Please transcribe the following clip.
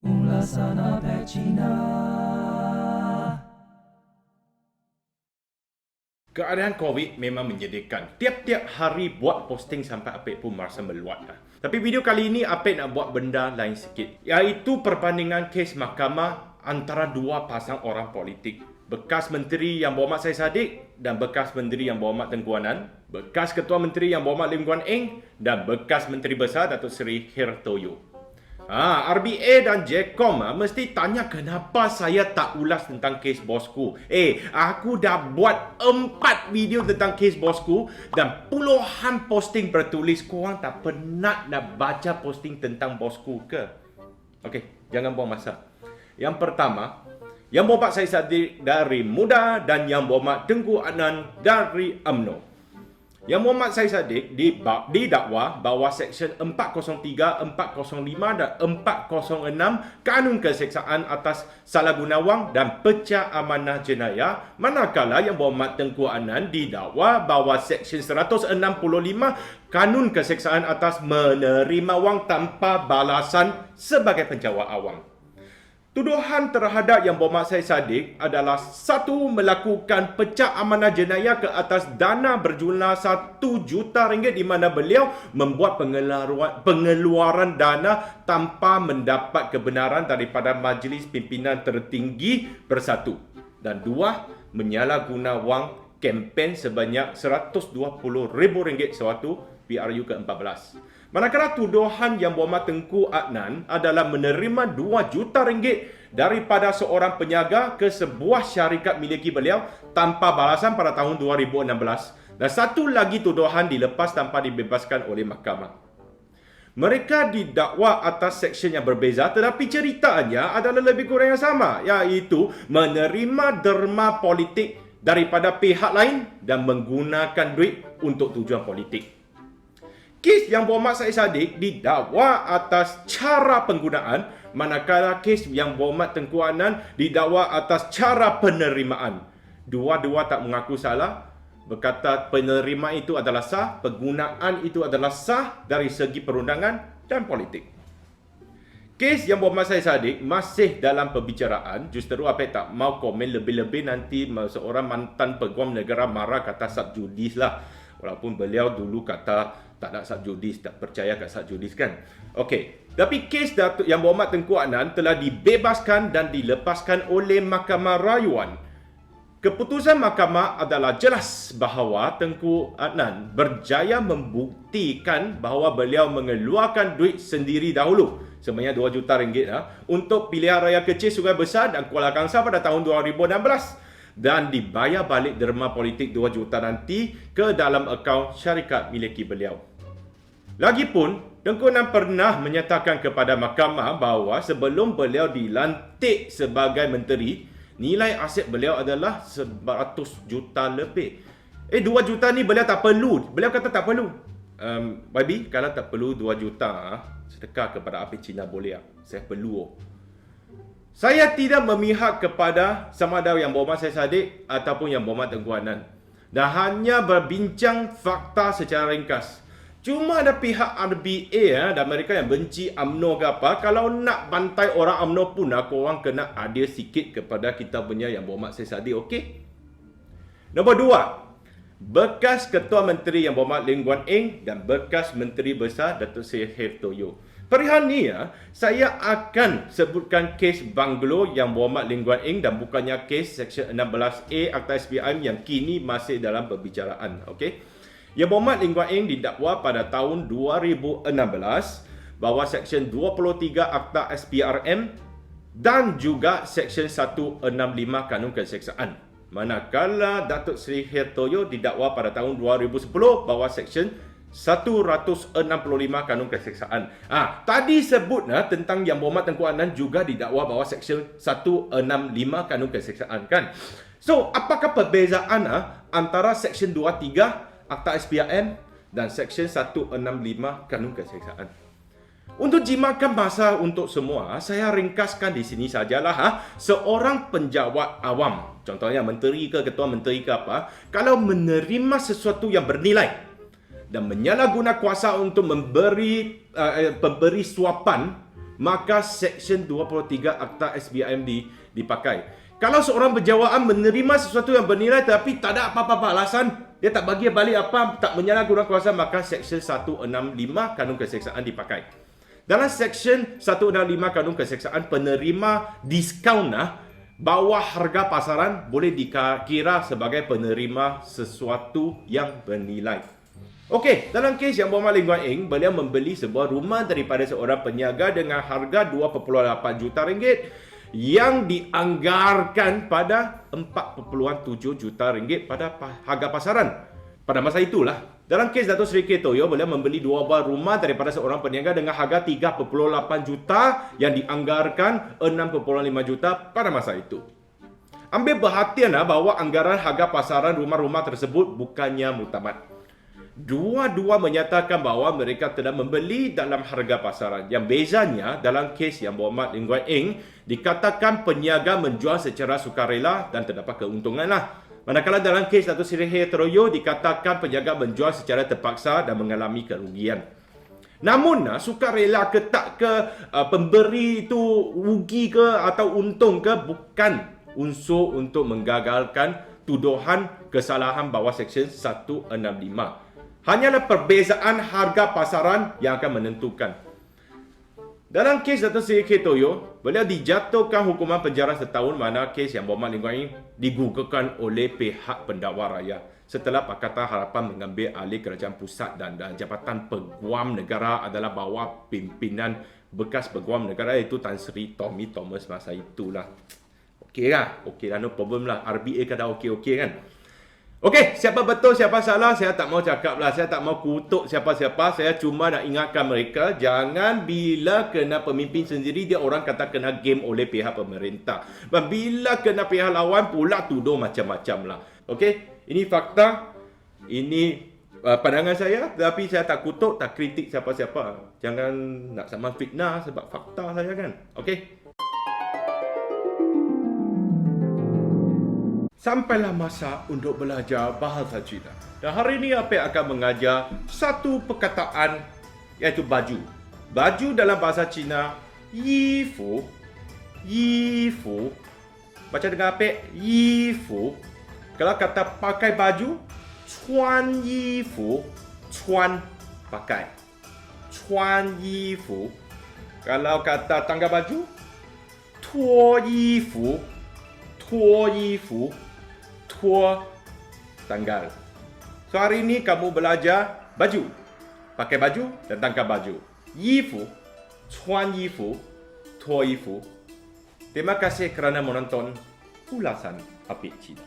Ulasan Apek Cina. Keadaan COVID memang menjadikan tiap-tiap hari buat posting sampai Apek pun merasa meluat. Tapi video kali ini Apek nak buat benda lain sikit, iaitu perbandingan kes mahkamah antara dua pasang orang politik. Bekas Menteri Yang Berhormat Syed Saddiq dan bekas Menteri Yang Berhormat Tengku Annan, bekas Ketua Menteri Yang Berhormat Lim Guan Eng dan bekas Menteri Besar Datuk Seri Hertoyo. RBA dan JECOM mesti tanya kenapa saya tak ulas tentang kes bosku. Aku dah buat 4 video tentang kes bosku dan puluhan posting bertulis. Korang tak penat nak baca posting tentang bosku ke? Okey, jangan buang masa. Yang pertama, Yang Berhormat Syed Saddiq dari MUDA dan Yang Berhormat Tengku Annan dari UMNO. Yang Berhormat Syed Saddiq didakwa bahawa Seksyen 403, 405 dan 406 Kanun Keseksaan atas salah guna wang dan pecah amanah jenayah, manakala Yang Berhormat Tengku Annan didakwa bahawa Seksyen 165 Kanun Keseksaan atas menerima wang tanpa balasan sebagai penjawat awam. Tuduhan terhadap Yang Berhormat Syed Saddiq adalah: 1. Melakukan pecah amanah jenayah ke atas dana berjumlah RM1 juta di mana beliau membuat pengeluaran dana tanpa mendapat kebenaran daripada Majlis Pimpinan Tertinggi Bersatu. Dan 2. Menyalahguna wang kempen sebanyak RM120,000 sewaktu PRU ke-14. Manakala tuduhan Yang Berhormat Tengku Adnan adalah menerima RM2 juta daripada seorang penyaga ke sebuah syarikat miliki beliau tanpa balasan pada tahun 2016. Dan satu lagi tuduhan dilepas tanpa dibebaskan oleh mahkamah. Mereka didakwa atas seksyen yang berbeza tetapi ceritanya adalah lebih kurang yang sama, iaitu menerima derma politik daripada pihak lain dan menggunakan duit untuk tujuan politik. Kes Yang Berhormat Syed Saddiq didakwa atas cara penggunaan, manakala kes Yang Berhormat Tengku Annan didakwa atas cara penerimaan. Dua-dua tak mengaku salah, berkata penerimaan itu adalah sah, penggunaan itu adalah sah dari segi perundangan dan politik. Kes Yang Berhormat Syed Saddiq masih dalam perbicaraan. Justeru Apek tak mau komen lebih-lebih nanti seorang mantan peguam negara marah kata subjudis lah. Walaupun beliau dulu kata tak nak subjudis, tak percaya kat subjudis kan. Okey, tapi kes Datuk Yang Berhormat Tengku Annan telah dibebaskan dan dilepaskan oleh Mahkamah Rayuan. Keputusan mahkamah adalah jelas bahawa Tengku Adnan berjaya membuktikan bahawa beliau mengeluarkan duit sendiri dahulu sebanyak RM2 juta untuk pilihan raya kecil Sungai Besar dan Kuala Kangsar pada tahun 2016 dan dibayar balik derma politik RM2 juta nanti ke dalam akaun syarikat miliki beliau. Lagipun, Tengku Annan pernah menyatakan kepada mahkamah bahawa sebelum beliau dilantik sebagai menteri, nilai aset beliau adalah RM100 juta lebih. 2 juta ni beliau tak perlu. Beliau kata tak perlu. YB, kalau tak perlu 2 juta, sedekah kepada Apek Cina boleh. Saya perlu. Saya tidak memihak kepada sama ada Yang Berhormat Syed Saddiq ataupun Yang Berhormat Tengku Annan, dan hanya berbincang fakta secara ringkas. Cuma ada pihak RBA dan mereka yang benci UMNO ke apa, kalau nak bantai orang UMNO pun korang kena adil sikit kepada kita punya Yang Berhormat Syed Saddiq, okey? Nombor 2, bekas Ketua Menteri Yang Berhormat Lim Guan Eng dan bekas Menteri Besar Datuk Seri Hertoyo. Perihal ni saya akan sebutkan kes Banglo Yang Berhormat Lim Guan Eng dan bukannya kes Seksyen 16A Akta SPRM yang kini masih dalam perbicaraan, okey? Yang Berhormat Lim Guan Eng didakwa pada tahun 2016 bahawa Seksyen 23 Akta SPRM dan juga Seksyen 165 Kanun Keseksaan. Manakala Datuk Seri Hertoyo didakwa pada tahun 2010 bahawa Seksyen 165 Kanun Keseksaan. Tadi sebut tentang Yang Berhormat Tengku Annan juga didakwa bahawa Seksyen 165 Kanun Keseksaan kan. So, apakah perbezaan antara Seksyen 23 Akta SPRM dan Seksyen 165 Kanun Keseksaan? Untuk jimatkan masa untuk semua, saya ringkaskan di sini sajalah. Seorang penjawat awam, contohnya menteri ke ketua menteri ke apa, kalau menerima sesuatu yang bernilai dan menyalahguna kuasa untuk memberi suapan, maka Seksyen 23 Akta SBIMD dipakai. Kalau seorang berjawaan menerima sesuatu yang bernilai tapi tak ada apa-apa alasan, dia tak bagi balik apa, tak menyalahguna kuasa, maka Seksyen 165 Kanun Keseksaan dipakai. Dalam Seksyen 165 Kanun Keseksaan, penerima diskaun bawah harga pasaran boleh dikira sebagai penerima sesuatu yang bernilai. Okey, dalam kes yang Muhammad Lee Kuan Eng, beliau membeli sebuah rumah daripada seorang peniaga dengan harga 2.8 juta ringgit yang dianggarkan pada 4.7 juta ringgit pada harga pasaran pada masa itulah. Dalam kes Dato' Seri K. Toyo, beliau membeli dua buah rumah daripada seorang peniaga dengan harga 3.8 juta yang dianggarkan 6.5 juta pada masa itu. Ambil perhatian bahawa anggaran harga pasaran rumah-rumah tersebut bukannya muktamad. Dua-dua menyatakan bahawa mereka telah membeli dalam harga pasaran. Yang bezanya dalam kes yang Muhammad Lee Kuan Eng dikatakan peniaga menjual secara sukarela dan terdapat keuntunganlah. Manakala dalam kes Dato' Seri K. Toyo dikatakan peniaga menjual secara terpaksa dan mengalami kerugian. Namun sukarela ke tak ke pemberi itu rugi ke atau untung ke bukan unsur untuk menggagalkan tuduhan kesalahan bawah Seksyen 165. Hanyalah perbezaan harga pasaran yang akan menentukan. Dalam kes Dato' Seri K. Toyo, beliau dijatuhkan hukuman penjara setahun, mana kes yang Muhammad Lee Kuan Eng digugurkan oleh pihak pendakwa raya setelah Pakatan Harapan mengambil alih kerajaan pusat dan jabatan Peguam Negara adalah bawah pimpinan bekas Peguam Negara iaitu Tan Sri Tommy Thomas masa itulah. Okey lah, no problem lah. RBA kan dah okey kan. Okey, siapa betul, siapa salah, saya tak mau cakap lah. Saya tak mau kutuk siapa-siapa. Saya cuma nak ingatkan mereka, jangan bila kena pemimpin sendiri, dia orang kata kena game oleh pihak pemerintah. Dan bila kena pihak lawan, pula tuduh macam-macam lah. Okey, ini fakta. Ini pandangan saya. Tapi saya tak kutuk, tak kritik siapa-siapa. Jangan nak sama fitnah sebab fakta saya kan. Okey. Sampailah masa untuk belajar bahasa Cina. Dan hari ini Apek akan mengajar satu perkataan iaitu baju. Baju dalam bahasa Cina, yifu. Yifu. Baca dengan Apek, yifu. Kalau kata pakai baju, cuan yifu. Cuan, pakai. Cuan yifu. Kalau kata tangga baju, tuo yifu. Tuo yifu. Tuo tanggal. So hari ini kamu belajar baju. Pakai baju dan tangkap baju. Yifu, cuan yifu, tuo yifu. Terima kasih kerana menonton ulasan Apek Cina.